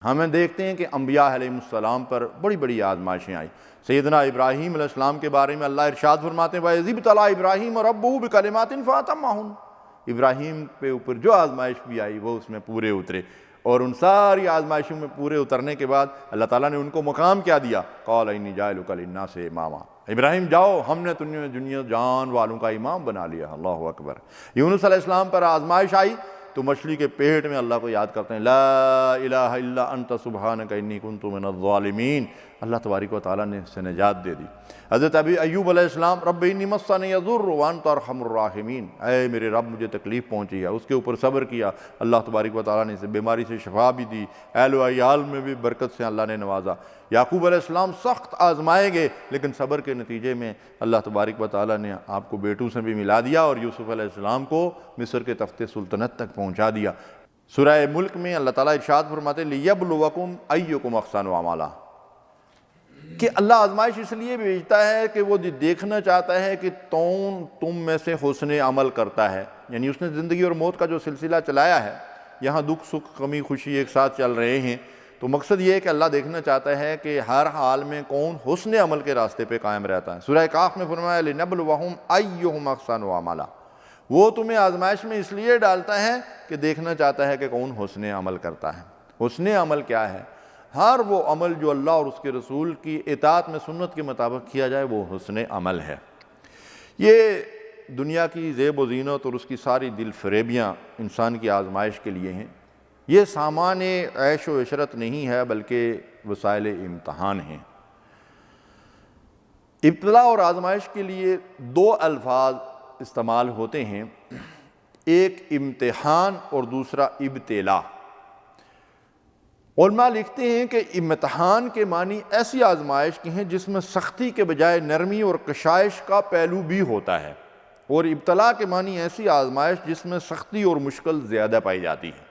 ہمیں دیکھتے ہیں کہ انبیاء علیہ السلام پر بڑی بڑی آزمائشیں آئیں۔ سیدنا ابراہیم علیہ السلام کے بارے میں اللہ ارشاد فرماتے ہیں وَإِذِ ابْتَلَىٰ إِبْرَاهِيمَ رَبُّهُ بِكَلِمَاتٍ فَأَتَمَّهُنَّ۔ ابراہیم پہ اوپر جو آزمائش بھی آئی وہ اس میں پورے اترے، اور ان ساری آزمائشوں میں پورے اترنے کے بعد اللہ تعالیٰ نے ان کو مقام کیا دیا؟ قَالَ إِنِّي جَاعِلُكَ لِلنَّاسِ إِمَامًا، ابراہیم جاؤ ہم نے تمہیں دنیا جان والوں کا امام بنا لیا۔ اللہ اکبر۔ یونس علیہ السلام پر آزمائش آئی تو مچھلی کے پیٹ میں اللہ کو یاد کرتے ہیں لا الہ الا انت سبحانک انی کنت من الظالمین، اللہ تبارک و تعالیٰ نے اس سے نجات دے دی۔ حضرت ایوب علیہ السلام رب انی مسنی الضر وانت ارحم الراحمین، اے میرے رب مجھے تکلیف پہنچی ہے، اس کے اوپر صبر کیا، اللہ تبارک و تعالیٰ نے اسے بیماری سے شفا بھی دی، اہل و عیال میں بھی برکت سے اللہ نے نوازا۔ یعقوب علیہ السلام سخت آزمائے گئے لیکن صبر کے نتیجے میں اللہ تبارک و تعالیٰ نے آپ کو بیٹوں سے بھی ملا دیا اور یوسف علیہ السلام کو مصر کے تخت سلطنت تک پہنچا دیا۔ سورہ ملک میں اللہ تعالیٰ ارشاد فرماتے ہیں لِيَبْلُوَكُمْ أَيُّكُمْ أَحْسَنُ عَمَلًا، کہ اللہ آزمائش اس لیے بھیجتا ہے کہ وہ دیکھنا چاہتا ہے کہ تم میں سے حسن عمل کرتا ہے، یعنی اس نے زندگی اور موت کا جو سلسلہ چلایا ہے، یہاں دکھ سکھ غمی خوشی ایک ساتھ چل رہے ہیں، تو مقصد یہ ہے کہ اللہ دیکھنا چاہتا ہے کہ ہر حال میں کون حسن عمل کے راستے پہ قائم رہتا ہے۔ سورہ کاف میں فرمایا لِنَبْلُوَهُمْ أَيُّهُمْ أَحْسَنُ عَمَلًا، وہ تمہیں آزمائش میں اس لیے ڈالتا ہے کہ دیکھنا چاہتا ہے کہ کون حسن عمل کرتا ہے۔ حسن عمل کیا ہے؟ ہر وہ عمل جو اللہ اور اس کے رسول کی اطاعت میں سنت کے مطابق کیا جائے وہ حسن عمل ہے۔ یہ دنیا کی زیب و زینت اور اس کی ساری دل فریبیاں انسان کی آزمائش کے لیے ہیں، یہ سامان عیش و عشرت نہیں ہے بلکہ وسائل امتحان ہیں۔ ابتلا اور آزمائش کے لیے دو الفاظ استعمال ہوتے ہیں، ایک امتحان اور دوسرا ابتلا۔ علماء لکھتے ہیں کہ امتحان کے معنی ایسی آزمائش کے ہیں جس میں سختی کے بجائے نرمی اور کشائش کا پہلو بھی ہوتا ہے، اور ابتلا کے معنی ایسی آزمائش جس میں سختی اور مشکل زیادہ پائی جاتی ہے۔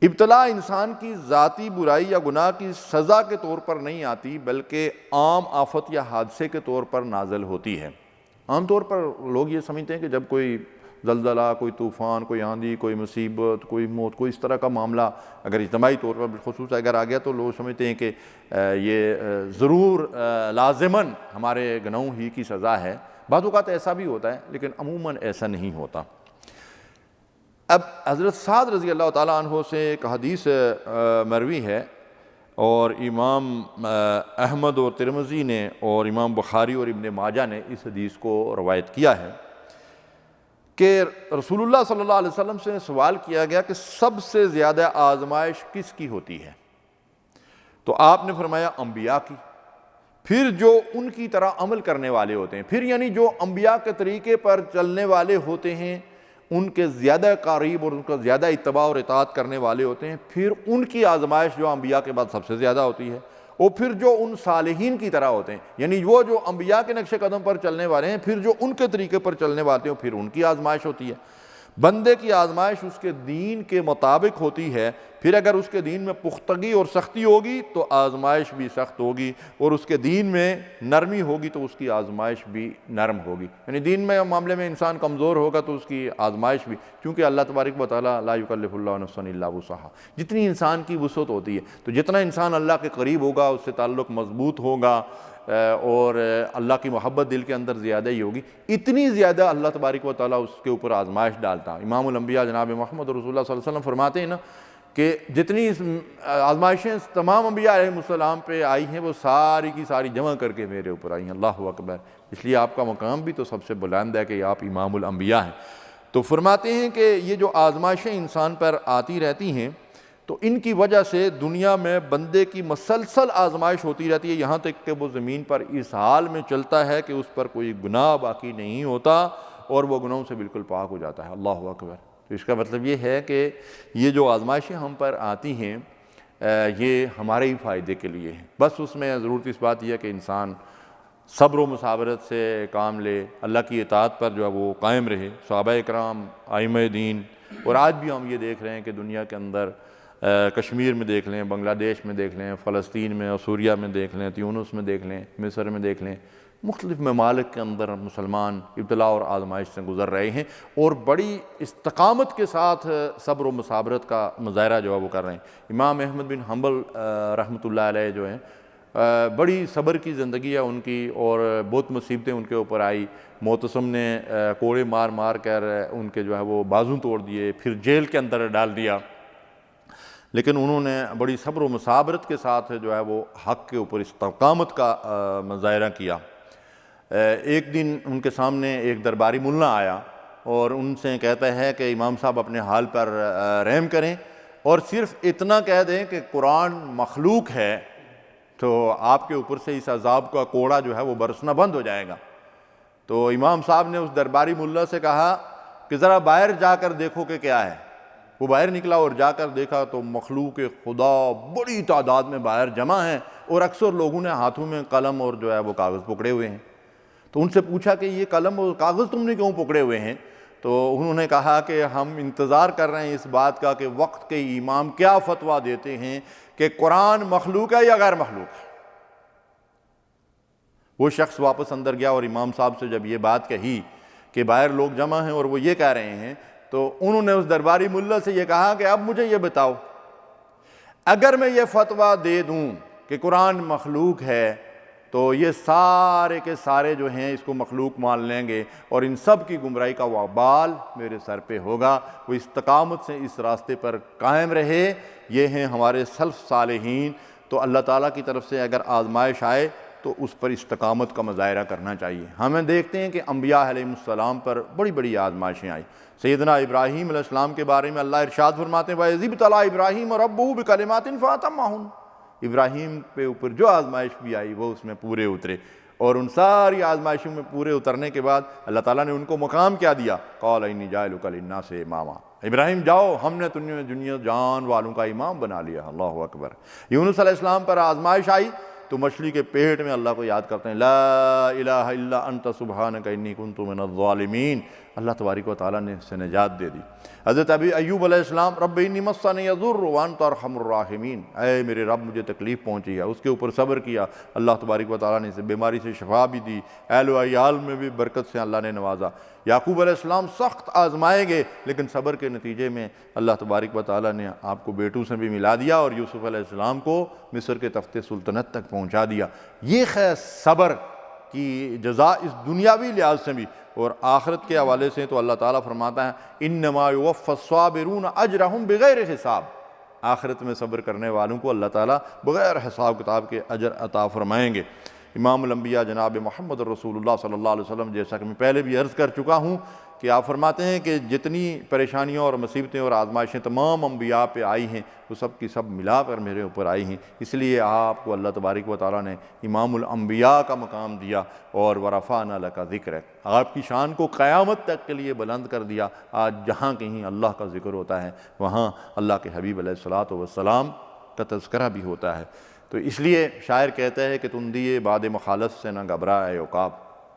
ابتلا انسان کی ذاتی برائی یا گناہ کی سزا کے طور پر نہیں آتی بلکہ عام آفت یا حادثے کے طور پر نازل ہوتی ہے۔ عام طور پر لوگ یہ سمجھتے ہیں کہ جب کوئی زلزلہ، کوئی طوفان، کوئی آندھی، کوئی مصیبت، کوئی موت، کوئی اس طرح کا معاملہ اگر اجتماعی طور پر بالخصوص اگر آ گیا تو لوگ سمجھتے ہیں کہ یہ ضرور لازماً ہمارے گناہوں ہی کی سزا ہے۔ بعض اوقات ایسا بھی ہوتا ہے لیکن عموماً ایسا نہیں ہوتا۔ اب حضرت سعد رضی اللہ تعالیٰ عنہ سے ایک حدیث مروی ہے، اور امام احمد اور ترمذی نے اور امام بخاری اور ابن ماجہ نے اس حدیث کو روایت کیا ہے کہ رسول اللہ صلی اللہ علیہ وسلم سے سوال کیا گیا کہ سب سے زیادہ آزمائش کس کی ہوتی ہے؟ تو آپ نے فرمایا انبیاء کی، پھر جو ان کی طرح عمل کرنے والے ہوتے ہیں، پھر یعنی جو انبیاء کے طریقے پر چلنے والے ہوتے ہیں ان کے زیادہ قریب اور ان کا زیادہ اتباع اور اطاعت کرنے والے ہوتے ہیں، پھر ان کی آزمائش جو انبیاء کے بعد سب سے زیادہ ہوتی ہے، اور پھر جو ان صالحین کی طرح ہوتے ہیں، یعنی وہ جو انبیاء کے نقش قدم پر چلنے والے ہیں، پھر جو ان کے طریقے پر چلنے والے ہیں پھر ان کی آزمائش ہوتی ہے۔ بندے کی آزمائش اس کے دین کے مطابق ہوتی ہے، پھر اگر اس کے دین میں پختگی اور سختی ہوگی تو آزمائش بھی سخت ہوگی، اور اس کے دین میں نرمی ہوگی تو اس کی آزمائش بھی نرم ہوگی۔ یعنی دین میں معاملے میں انسان کمزور ہوگا تو اس کی آزمائش بھی، کیونکہ اللہ تبارک و تعالیٰ لا یکلف اللہ نفسا الا وسعہا، جتنی انسان کی وسعت ہوتی ہے، تو جتنا انسان اللہ کے قریب ہوگا اس سے تعلق مضبوط ہوگا اور اللہ کی محبت دل کے اندر زیادہ ہی ہوگی، اتنی زیادہ اللہ تبارک و تعالیٰ اس کے اوپر آزمائش ڈالتا۔ امام الانبیاء جناب محمد رسول اللہ صلی اللہ علیہ وسلم فرماتے ہیں نا کہ جتنی آزمائشیں تمام انبیاء علیہ السلام پہ آئی ہیں وہ ساری کی ساری جمع کر کے میرے اوپر آئی ہیں۔ اللہ اکبر، اس لیے آپ کا مقام بھی تو سب سے بلند ہے کہ آپ امام الانبیاء ہیں۔ تو فرماتے ہیں کہ یہ جو آزمائشیں انسان پر آتی رہتی ہیں تو ان کی وجہ سے دنیا میں بندے کی مسلسل آزمائش ہوتی رہتی ہے، یہاں تک کہ وہ زمین پر اس حال میں چلتا ہے کہ اس پر کوئی گناہ باقی نہیں ہوتا اور وہ گناہوں سے بالکل پاک ہو جاتا ہے۔ اللہ اکبر۔ تو اس کا مطلب یہ ہے کہ یہ جو آزمائشیں ہم پر آتی ہیں یہ ہمارے ہی فائدے کے لیے ہیں، بس اس میں ضرورت اس بات یہ ہے کہ انسان صبر و مصابرت سے کام لے، اللہ کی اطاعت پر جو ہے وہ قائم رہے۔ صحابہ اکرام، ائمہ دین، اور آج بھی ہم یہ دیکھ رہے ہیں کہ دنیا کے اندر کشمیر میں دیکھ لیں، بنگلہ دیش میں دیکھ لیں، فلسطین میں اور سوریہ میں دیکھ لیں، تیونس میں دیکھ لیں، مصر میں دیکھ لیں، مختلف ممالک کے اندر مسلمان ابتلا اور آزمائش سے گزر رہے ہیں اور بڑی استقامت کے ساتھ صبر و مصابرت کا مظاہرہ جو ہے وہ کر رہے ہیں۔ امام احمد بن حنبل رحمۃ اللہ علیہ جو ہیں بڑی صبر کی زندگی ہے ان کی، اور بہت مصیبتیں ان کے اوپر آئی۔ معتصم نے کوڑے مار مار کر ان کے جو ہے وہ بازو توڑ دیے، پھر جیل کے اندر ڈال دیا، لیکن انہوں نے بڑی صبر و مصابرت کے ساتھ جو ہے وہ حق کے اوپر استقامت کا مظاہرہ کیا۔ ایک دن ان کے سامنے ایک درباری ملا آیا اور ان سے کہتا ہے کہ امام صاحب اپنے حال پر رحم کریں اور صرف اتنا کہہ دیں کہ قرآن مخلوق ہے تو آپ کے اوپر سے اس عذاب کا کوڑا جو ہے وہ برسنا بند ہو جائے گا۔ تو امام صاحب نے اس درباری ملا سے کہا کہ ذرا باہر جا کر دیکھو کہ کیا ہے۔ وہ باہر نکلا اور جا کر دیکھا تو مخلوق خدا بڑی تعداد میں باہر جمع ہیں اور اکثر لوگوں نے ہاتھوں میں قلم اور جو ہے وہ کاغذ پکڑے ہوئے ہیں۔ تو ان سے پوچھا کہ یہ قلم اور کاغذ تم نے کیوں پکڑے ہوئے ہیں؟ تو انہوں نے کہا کہ ہم انتظار کر رہے ہیں اس بات کا کہ وقت کے امام کیا فتویٰ دیتے ہیں کہ قرآن مخلوق ہے یا غیر مخلوق ہے۔ وہ شخص واپس اندر گیا اور امام صاحب سے جب یہ بات کہی کہ باہر لوگ جمع ہیں اور وہ یہ کہہ رہے ہیں، تو انہوں نے اس درباری ملا سے یہ کہا کہ اب مجھے یہ بتاؤ، اگر میں یہ فتویٰ دے دوں کہ قرآن مخلوق ہے تو یہ سارے کے سارے جو ہیں اس کو مخلوق مان لیں گے اور ان سب کی گمراہی کا وبال میرے سر پہ ہوگا۔ وہ استقامت سے اس راستے پر قائم رہے، یہ ہیں ہمارے سلف صالحین۔ تو اللہ تعالیٰ کی طرف سے اگر آزمائش آئے تو اس پر استقامت کا مظاہرہ کرنا چاہیے۔ ہمیں دیکھتے ہیں کہ انبیاء علیہ السلام پر بڑی بڑی آزمائشیں آئیں۔ سیدنا ابراہیم علیہ السلام کے بارے میں اللہ ارشاد فرماتے ہیں وَإِذِ ابْتَلَىٰ إِبْرَاهِيمَ رَبُّهُ بِكَلِمَاتٍ فَأَتَمَّهُنَّ۔ ابراہیم پہ اوپر جو آزمائش بھی آئی وہ اس میں پورے اترے، اور ان ساری آزمائشوں میں پورے اترنے کے بعد اللہ تعالیٰ نے ان کو مقام کیا دیا؟ قَالَ إِنِّي جَاعِلُكَ لِلنَّاسِ إِمَامًا۔ ابراہیم جاؤ، ہم نے تمہیں دنیا جان والوں کا امام بنا لیا۔ اللہ اکبر۔ یونس علیہ السلام پر آزمائش آئی تو مچھلی کے پیٹ میں اللہ کو یاد کرتے ہیں، لا الہ الا انت سبحانک انی کنت من الظالمین۔ اللہ تبارک و تعالیٰ نے اس سے نجات دے دی۔ حضرت ایوب علیہ السلام رب انی مسنی الضر وانت ارحم الراحمین، اے میرے رب مجھے تکلیف پہنچی ہے، اس کے اوپر صبر کیا، اللہ تبارک و تعالیٰ نے اسے بیماری سے شفا بھی دی، اہل و عیال میں بھی برکت سے اللہ نے نوازا۔ یعقوب علیہ السلام سخت آزمائے گئے لیکن صبر کے نتیجے میں اللہ تبارک و تعالیٰ نے آپ کو بیٹوں سے بھی ملا دیا اور یوسف علیہ السلام کو مصر کے تخت سلطنت تک پہنچا دیا۔ یہ ہے صبر کی جزا اس دنیاوی لحاظ سے بھی، اور آخرت کے حوالے سے تو اللہ تعالیٰ فرماتا ہے انما یوفی الصابرون اجرہم بغیر حساب۔ آخرت میں صبر کرنے والوں کو اللہ تعالیٰ بغیر حساب کتاب کے اجر عطا فرمائیں گے۔ امام الانبیاء جناب محمد رسول اللہ صلی اللہ علیہ وسلم، جیسا کہ میں پہلے بھی عرض کر چکا ہوں کہ آپ فرماتے ہیں کہ جتنی پریشانیاں اور مصیبتیں اور آزمائشیں تمام انبیاء پہ آئی ہیں وہ سب کی سب ملا کر میرے اوپر آئی ہیں، اس لیے آپ کو اللہ تبارک و تعالیٰ نے امام الانبیاء کا مقام دیا اور ورفعنا لک ذکرک، آپ کی شان کو قیامت تک کے لیے بلند کر دیا۔ آج جہاں کہیں اللہ کا ذکر ہوتا ہے وہاں اللہ کے حبیب علیہ الصلوۃ والسلام کا تذکرہ بھی ہوتا ہے۔ تو اس لیے شاعر کہتا ہے کہ تندیے باد مخالف سے نہ گھبرا اے عقاب،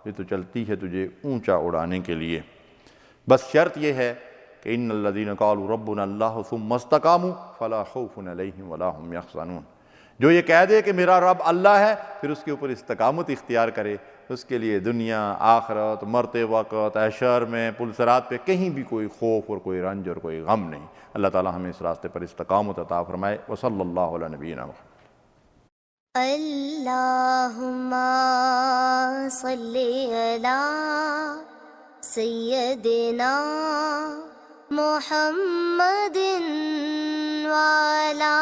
یہ تو چلتی ہے تجھے اونچا اڑانے کے لیے، بس شرط یہ ہے کہ ان الذین قالوا ربنا اللہ ثم استقاموا فلا خوف علیہم ولا هم یحزنون۔ جو یہ کہہ دے کہ میرا رب اللہ ہے پھر اس کے اوپر استقامت اختیار کرے، اس کے لیے دنیا آخرت مرتے وقت حشر میں پلسرات پہ کہیں بھی کوئی خوف اور کوئی رنج اور کوئی غم نہیں۔ اللہ تعالی ہمیں اس راستے پر استقامت عطا فرمائے۔ وصلی اللہ علی نبینا محمد۔ اللہم صلی علی سیدنا محمد وعلی